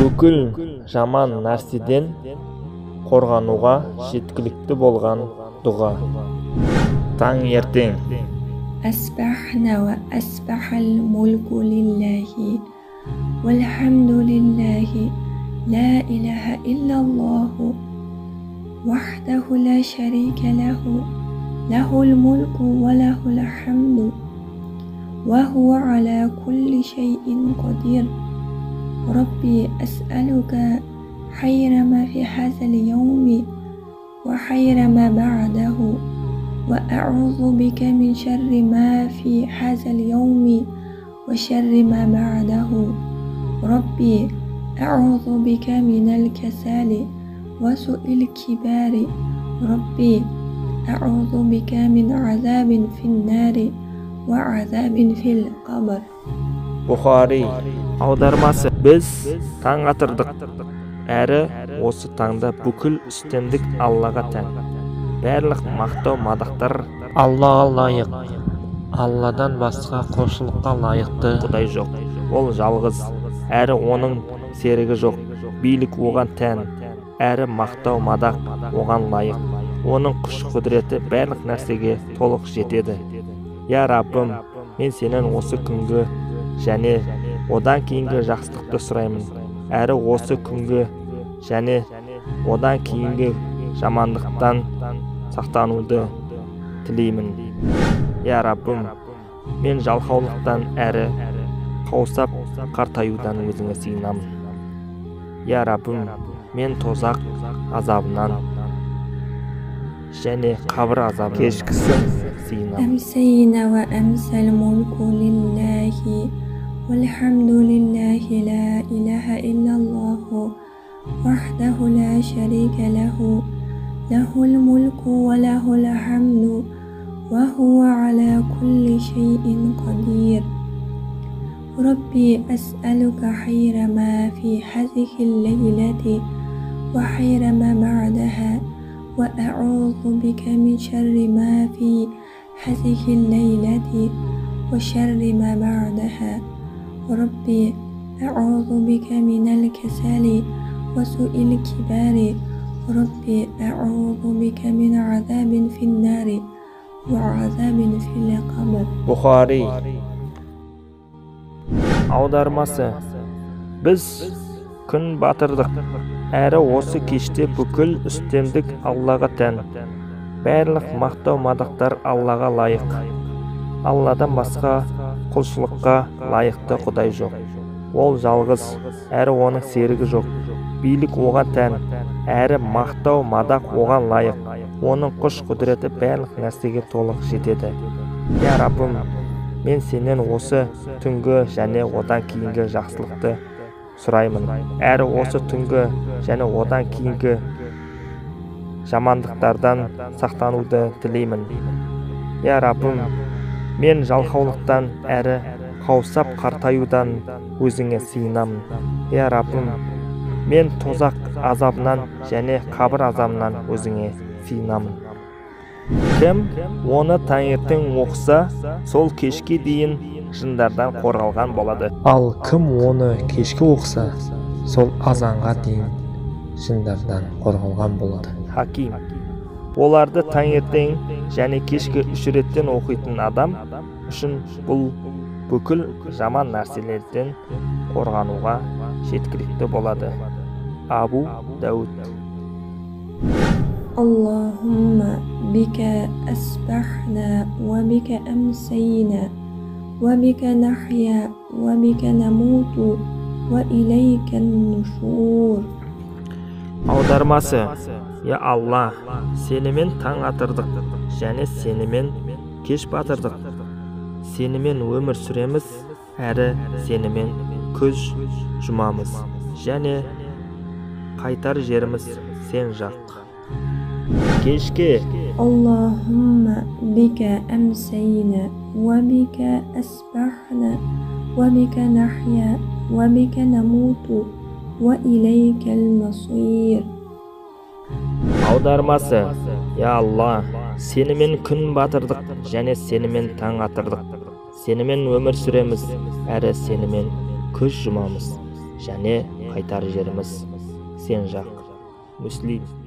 бүкіл жаман нәрседен қорғануға жеткілікті болған дұға. Таңертең. أسبحنا وأسبح الملك لله والحمد لله لا إله إلا الله وحده لا شريك له له الملك وله الحمد وهو على كل شيء قدير ربي أسألك خير ما في هذا اليوم وخير ما بعده وأعوذ بك من شر ما في هذا اليوم وشر ما بعده ربي أعوذ بك من الكسل وسوء الكبار ربي أعوذ بك من عذاب في النار وعذاب في القبر. Бұхари. Аудармасы. Біз таң атырдық, әрі осы таңда бүкіл үстемдік Аллаға тән. Барлық мақтау мадақтар Аллаға лайық. Алладан басқа құлшылыққа лайықты Құдай жоқ. Ол жалғыз, әрі оның серігі жоқ. Билік оған тән, әрі мақтау мадақ оған лайық. Оның күш құдіреті барлық нәрсеге толық жетеді. Я Раббым, мен сенен осы күнгі және одан кейінгі жақсылықты сұраймын. Әрі осы күнгі және одан кейінгі жамандықтан сақтануды тілеймін. Я Раббым, мен жалқаулықтан әрі қаусап қартаюдан өзіңе сыйынамын. Я Раббым, мен тозақ азабынан және қабір азабынан кешкісін сыйынамын. أمسينا وأمسى الملك لله والحمد لله لا إله إلا الله وحده لا شريك له له الملك وله الحمد وهو على كل شيء قدير ربي أسألك خير ما في هذه الليلة وخير ما بعدها وأعوذ بك من شر ما في هذه الليلة وشر ما بعدها ربي أعوذ بك من الكسل وسوء الكبار ربي أعوذ بك من عذاب في النار وعذاب في القبر. Бұхари. Аудармасы. Біз күн батырдық, әрі осы кеште бүкіл үстемдік Аллаға тән. Барлық мақтау мадақтар Аллаға лайық. Алладан басқа құлшылыққа лайықты Құдай жоқ. Ол жалғыз, әрі оның серігі жоқ. Билік оған тән, әрі мақтау мадақ оған лайық. Оның күш құдіреті барлық нәрсеге толық жетеді. Я Раббым, мен сенен осы түнгі және одан кейінгі жақсылықты сұраймын. Әрі осы түнгі және одан кейінгі жамандықтардан сақтануды тілеймін. Я Раббым, мен жалқаулықтан әрі қаусап қартаюдан өзіңе сыйынамын. Я Раббым, мен тозақ азабынан және қабір азабынан өзіңе сыйынамын. Кім оны таңертең оқыса, сол кешке дейін жындардан қорғалған болады. Ал кім оны кешке оқыса, сол азанға дейін жындардан қорғалған болады. Хаким. Оларды таңертең және кешке 3 реттен оқитын адам үшін бұл бүкіл жаман нәрселерден қорғануға жеткілікті болады. Абу Дауд. اللهم بك أسبحنا وبك أمسينا وبك نحيا وبك نموت وإليك النشور. Аудармасы. Я Алла, сенімен таң атырдық және сенімен кеш батырдық. Сенімен өмір сүреміз, әрі сенімен көз жұмамыз және қайтар жеріміз сен жақ. Кешке. اللهم بك أمسينا وبك أسبحنا وبك نحيا وبك نموت وإليك المصير. Аудармасы. Я Алла, сенімен күн батырдық және сенімен таң атырдық. Сенімен өмір сүреміз, әрі сенімен көз жұмамыз және қайтар жеріміз сен жақ. Муслим.